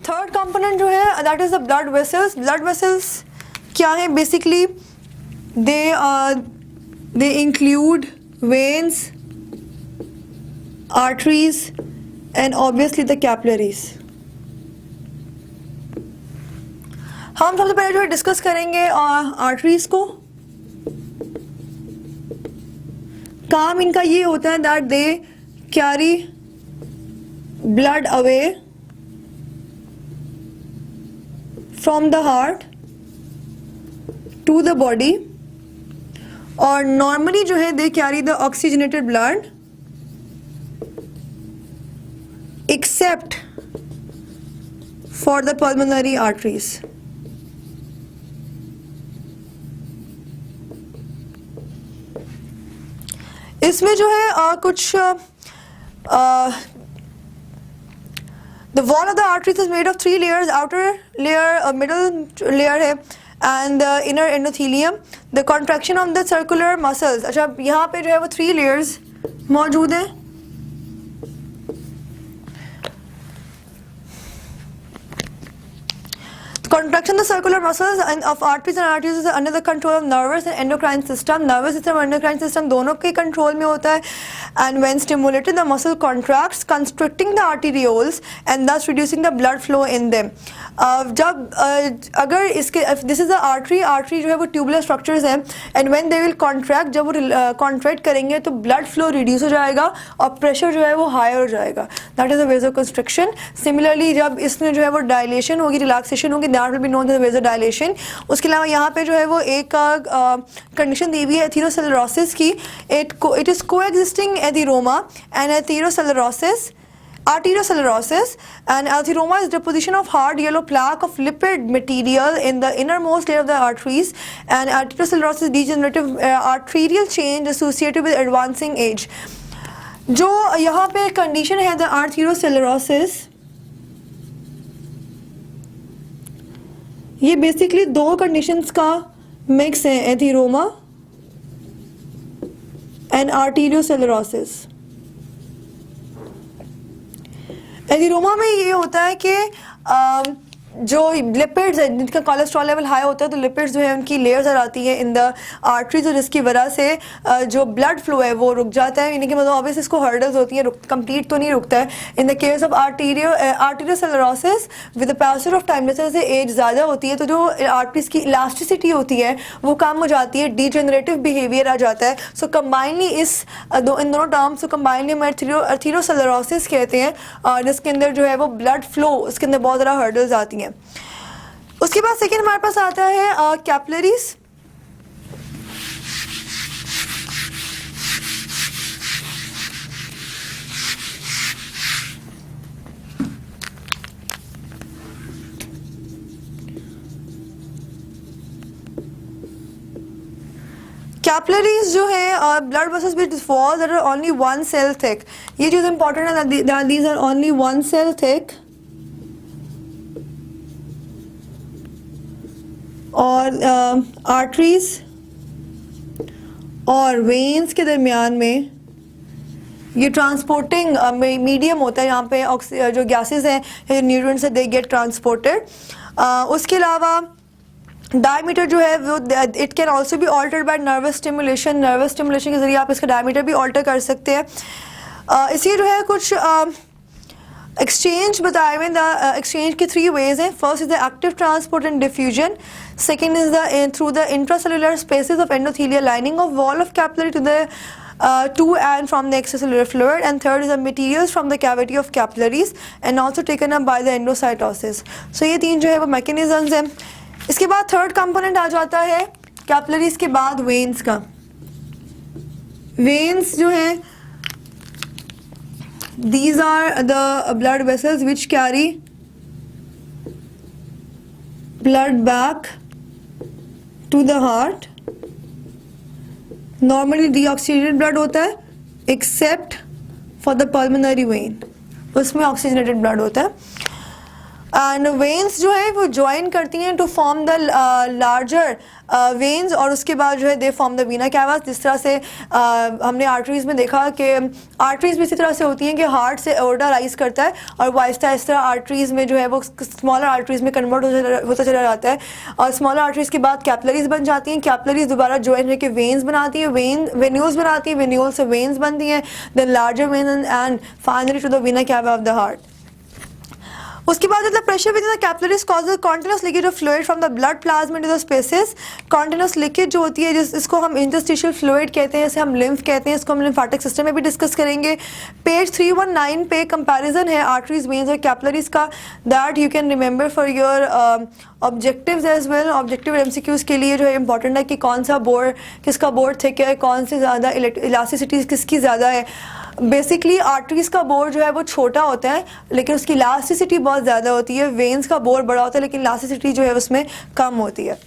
Third component जो है that is the blood vessels. Blood vessels क्या है? Basically they include veins, arteries and obviously the capillaries. हम सबसे पहले जो है डिस्कस करेंगे आर्टरीज को. काम इनका ये होता है that they carry blood away from the heart to the body, और नॉर्मली जो है they carry the oxygenated blood except for the pulmonary arteries. इसमें जो है कुछ the wall of the arteries is made of 3 layers. outer layer, middle layer है and the inner endothelium. The contraction of the circular muscles. अच्छा, यहाँ पे जो है वो 3 layers मौजूद हैं. Contraction of the circular muscles and of arteries and arteries is under the control of nervous and endocrine system. Nervous system और endocrine system दोनों के control में होता है. And when stimulated, the muscle contracts, constricting the arterioles and thus reducing the blood flow in them. जब अगर इसके this is the artery जो है वो tubular structures हैं and when they will contract, जब वो contract करेंगे तो blood flow reduce हो जाएगा और pressure जो है वो higher हो जाएगा. That is the vasoconstriction. Similarly, जब इसमें जो है वो dilation होगी, relaxation होगी, that will be known as vasodilation. उसके अलावा यहाँ पे जो है वो एक कंडीशन दी हुई है एथेरोसेलरोसिस की. It is coexisting atheroma and atherosclerosis. Arteriosclerosis and atheroma is deposition of hard yellow plaque of lipid material in the innermost layer of the arteries, and arteriosclerosis degenerative arterial change associated with advancing age. जो यहाँ पे condition है the arteriosclerosis, ये basically 2 conditions का mix है, atheroma and arteriosclerosis. Atheroma में ये होता है कि जो लिपिड्स है जिनका कोलेस्ट्रॉल लेवल हाई होता है तो लिपिड्स जो है उनकी लेयर्स आ जाती है इन द आर्टरीज, और जिसकी वजह से जो ब्लड फ्लो है वो रुक जाता है. यानी कि मतलब ऑब्वियसली इसको हर्डल्स होती हैं, कंप्लीट तो नहीं रुकता है. In the case of arteriosclerosis with the passage of time, जैसे जैसे एज ज़्यादा होती है तो जो आर्टरीज की इलास्टिसिटी होती है वो कम हो जाती है, डीजेनरेटिव बिहेवियर आ जाता है. सो कंबाइनली इन दोनों टर्म्स को कंबाइनली हम आर्टेरियोस्क्लेरोसिस कहते हैं, और जिसके अंदर जो है वो ब्लड फ्लो उसके अंदर बहुत ज़्यादा हर्डल्स आती हैं. उसके बाद सेकेंड हमारे पास आता है कैपिलरीज. कैपिलरीज जो है blood vessels which walls that are only 1 cell thick. ये चीज़ इंपॉर्टेंट है, these are only 1 cell thick. और आर्टरीज और वेन्स के दरमियान में ये ट्रांसपोर्टिंग मीडियम होता है. यहाँ पे जो गैसेस हैं, न्यूट्रिएंट्स है, दे गेट ट्रांसपोर्टेड. उसके अलावा डायमीटर जो है वो it can also be altered by nervous stimulation. Nervous stimulation के जरिए आप इसका डायमीटर भी ऑल्टर कर सकते हैं. इसी जो है कुछ एक्सचेंज बताए हुए. द एक्सचेंज के 3 ways हैं. First is the active transport and diffusion. Second is the through the intracellular spaces of endothelial lining of wall of capillary to the to and from the extracellular fluid, and third is the materials from the cavity of capillaries and also taken up by the endocytosis. So ये 3 जो है वो mechanisms हैं. इसके बाद third component आ जाता है capillaries के बाद वेन्स का. वेन्स जो है these are the blood vessels which carry blood back to the heart. Normally deoxygenated blood होता है accept for the pulmonary vein, उसमें ऑक्सीजनेटेड ब्लड होता है. एंड वेन्स जो है वो ज्वाइन करती हैं to form the larger veins, और उसके बाद जो है they form the vena cava. जिस तरह से हमने आर्टरीज में देखा कि आर्टरीज भी इसी तरह से होती हैं कि हार्ट से एओर्टा राइज करता है और वो आहिस्ता आहिस्ता आर्टरीज में जो है वो स्मॉलर आर्टरीज में कन्वर्ट होता चला जाता है, और स्मॉलर आर्टरीज के बाद कैपिलरीज बन जाती हैं, कैपिलरीज दोबारा ज्वाइन होकर वेन्स बनाती हैं, वेन्यूल्स बनाती हैं, वेन्यूल से वेन्स बनती हैं, then larger vein and finally to the vena cava of the heart. उसके बाद मतलब pressure with the capillaries causes continuous leakage of fluid from the blood plasma into the spaces. Continuous leakage जो होती है जिसको हम इंटरस्टिशियल फ्लूइड कहते हैं, जैसे हम लिम्फ कहते हैं, इसको हम लिम्फेटिक सिस्टम में भी डिस्कस करेंगे। पेज 319 पे कंपैरिजन है आर्टरीज, वेन्स और कैपिलरीज का, that you can remember for your objectives as well. Objective MCQs के लिए जो है इंपॉर्टेंट है कि कौन सा बोर्ड किसका बोर्ड थिक है, कौन से ज़्यादा इलास्टिसिटी किसकी ज़्यादा है। बेसिकली आर्टरीज का बोर जो है वो छोटा होता है लेकिन उसकी इलास्टिसिटी बहुत ज़्यादा होती है, वेन्स का बोर बड़ा होता है लेकिन इलास्टिसिटी जो है उसमें कम होती है।